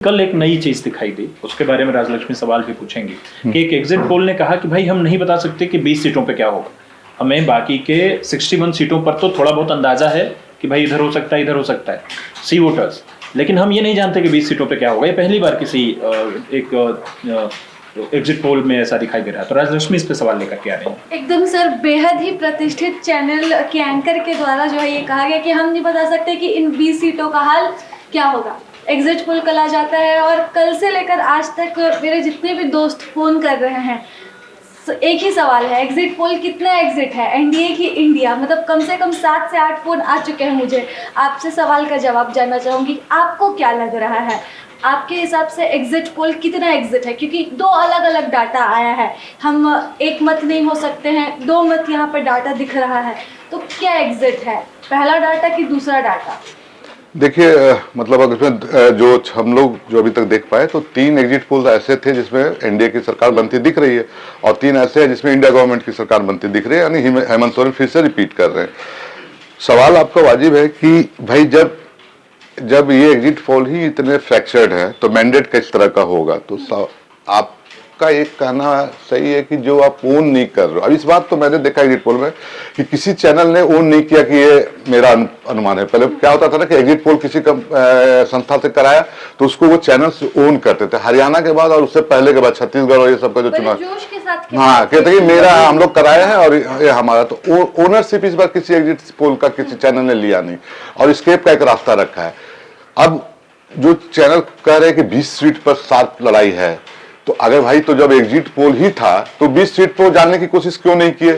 कल एक नई चीज दिखाई दी, उसके बारे में राजलक्ष्मी सवाल भी पूछेंगी कि एक एग्जिट पोल ने कहा कि भाई हम नहीं बता सकते कि 20 सीटों पे क्या होगा, हमें बाकी के 61 सीटों पर तो थोड़ा बहुत अंदाजा है कि भाई इधर हो सकता है, इधर हो सकता है, सी वोटर्स, लेकिन हम ये नहीं जानते कि 20 सीटों पे क्या होगा। ये पहली बार किसी एक एग्जिट पोल में ऐसा दिखाई दे रहा है। तो राजलक्ष्मी इस पे सवाल लेकर के आ रहे हैं। एकदम सर, बेहद ही प्रतिष्ठित चैनल के एंकर के द्वारा जो है ये कहा गया कि हम नहीं बता सकते कि इन 20 सीटों का हाल क्या होगा। एग्जिट पोल कल आ जाता है और कल से लेकर आज तक मेरे जितने भी दोस्त फोन कर रहे हैं, एक ही सवाल है, एग्जिट पोल कितना एग्जिट है, एनडीए की इंडिया, मतलब कम से कम 7 से 8 फोन आ चुके हैं। मुझे आपसे सवाल का जवाब जानना चाहूँगी, आपको क्या लग रहा है, आपके हिसाब से एग्जिट पोल कितना एग्जिट है? क्योंकि दो अलग अलग डाटा आया है, हम एक मत नहीं हो सकते हैं, दो मत यहाँ पर डाटा दिख रहा है, तो क्या एग्जिट है, पहला डाटा कि दूसरा डाटा? देखिए, मतलब अगर इसमें जो हम लोग जो अभी तक देख पाए तो 3 एग्जिट पोल्स ऐसे थे जिसमें एनडीए की सरकार बनती दिख रही है और 3 ऐसे हैं जिसमें इंडिया गवर्नमेंट की सरकार बनती दिख रही है, यानी हेमंत सोरेन फिर से रिपीट कर रहे हैं। सवाल आपका वाजिब है कि भाई जब ये एग्जिट पोल ही इतने फ्रैक्चर्ड है तो मैंडेट किस तरह का होगा। तो आपका एक कहना सही है कि जो आप ओन नहीं कर रहे हो। अब इस बात तो मैंने देखा एग्जिट पोल में कि किसी चैनल ने ओन नहीं किया कि ये मेरा अनुमान है। पहले क्या होता था ना कि एग्जिट पोल किसी संस्था से कराया तो उसको वो चैनल्स ओन करते थे। हरियाणा के बाद और उससे पहले के बाद छत्तीसगढ़ और ये सब का जो चुनाव, हाँ, कहते कि मेरा हम लोग कराए हैं और ये हमारा, तो ओनरशिप इस बार किसी एग्जिट पोल का किसी चैनल ने लिया नहीं और स्केप का एक रास्ता रखा है। अब जो चैनल कह रहे हैं कि 20 सीट पर शार्प लड़ाई है, तो अगर भाई तो जब एग्जिट पोल ही था तो 20 सीट पर जानने की कोशिश क्यों नहीं किए?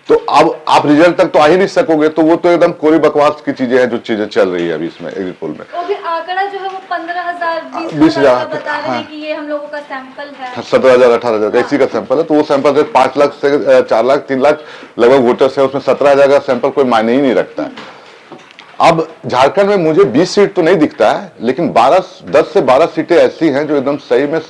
तो अब आप रिजल्ट तक तो आ ही नहीं सकोगे, तो वो तो एकदम कोरी बकवास की चीजें हैं जो चीजें चल रही है अभी इसमें एग्जिट पोल में। वो भी आंकड़ा जो है वो 15,000 20,000 बता रहे हैं कि ये हम लोगों का सैंपल है, 17,000 18,000 इसी का सैंपल है। तो वो सैंपल से 5 लाख से 4 लाख 3 लाख लगभग वोटर्स है, उसमें 17,000 का सैंपल कोई मायने ही नहीं रखता है। अब झारखंड में मुझे 20 सीट तो नहीं दिखता है, लेकिन 10 से 12 सीटें ऐसी हैं जो एकदम सही में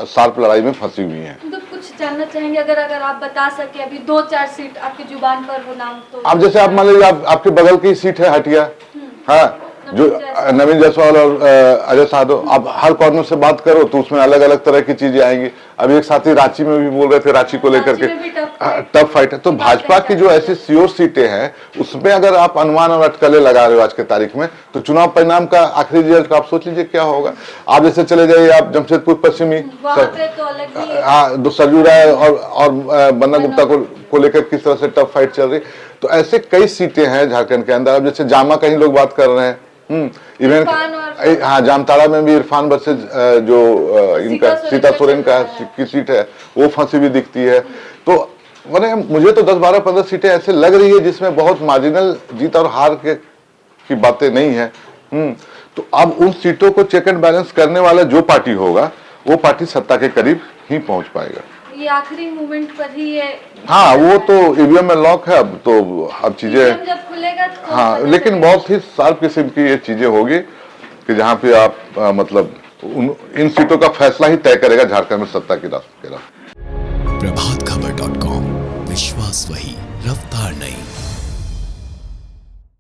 शार्प लड़ाई में फंसी हुई हैं। तो कुछ जानना चाहेंगे, अगर आप बता सके अभी 2-4 सीट आपकी जुबान पर हो नाम तो। अब जैसे आप मान लीजिए आपके बगल की सीट है हटिया, हाँ, जो नवीन जायसवाल और अजय साधो, आप हर कॉर्नर से बात करो तो उसमें अलग अलग तरह की चीजें आएंगी। अभी एक साथी रांची में भी बोल रहे थे, रांची को लेकर के टफ फाइट है। तो भाजपा की जो ऐसी सीओ सीटें हैं उसमें अगर आप अनुमान और अटकलें लगा रहे हो आज के तारीख में, तो चुनाव परिणाम का आखिरी रिजल्ट आप सोच लीजिए क्या होगा। आप जैसे चले जाइए आप जमशेदपुर पश्चिमी, हाँ, सरजू राय और बन्ना गुप्ता को लेकर किस तरह से टफ फाइट चल रही। तो ऐसे कई सीटें हैं झारखंड के अंदर। अब जैसे जामा कहीं लोग बात कर रहे हैं, इवेंट, हाँ, जामताड़ा में भी इरफान वर्सेस जो इनका सीता सोरेन का की सीट है वो फंसी भी दिखती है। तो मैंने मुझे तो 10 12 15 सीटें ऐसे लग रही है जिसमें बहुत मार्जिनल जीत और हार की बातें नहीं है। तो अब उन सीटों को चेक एंड बैलेंस करने वाला जो पार्टी होगा वो पार्टी सत्ता के करीब ही पहुंच पाएगा। ये आखिरी मोमेंट पर ही है, हाँ, वो तो ईवीएम में लॉक है। अब चीजें जब खुलेगा तो, हाँ, लेकिन बहुत ही शार्प किस्म की ये चीजें होगी कि जहां पे आप मतलब इन सीटों का फैसला ही तय करेगा झारखंड में सत्ता की रास्ते। प्रभातखबर.com, विश्वास वही, रफ्तार नहीं।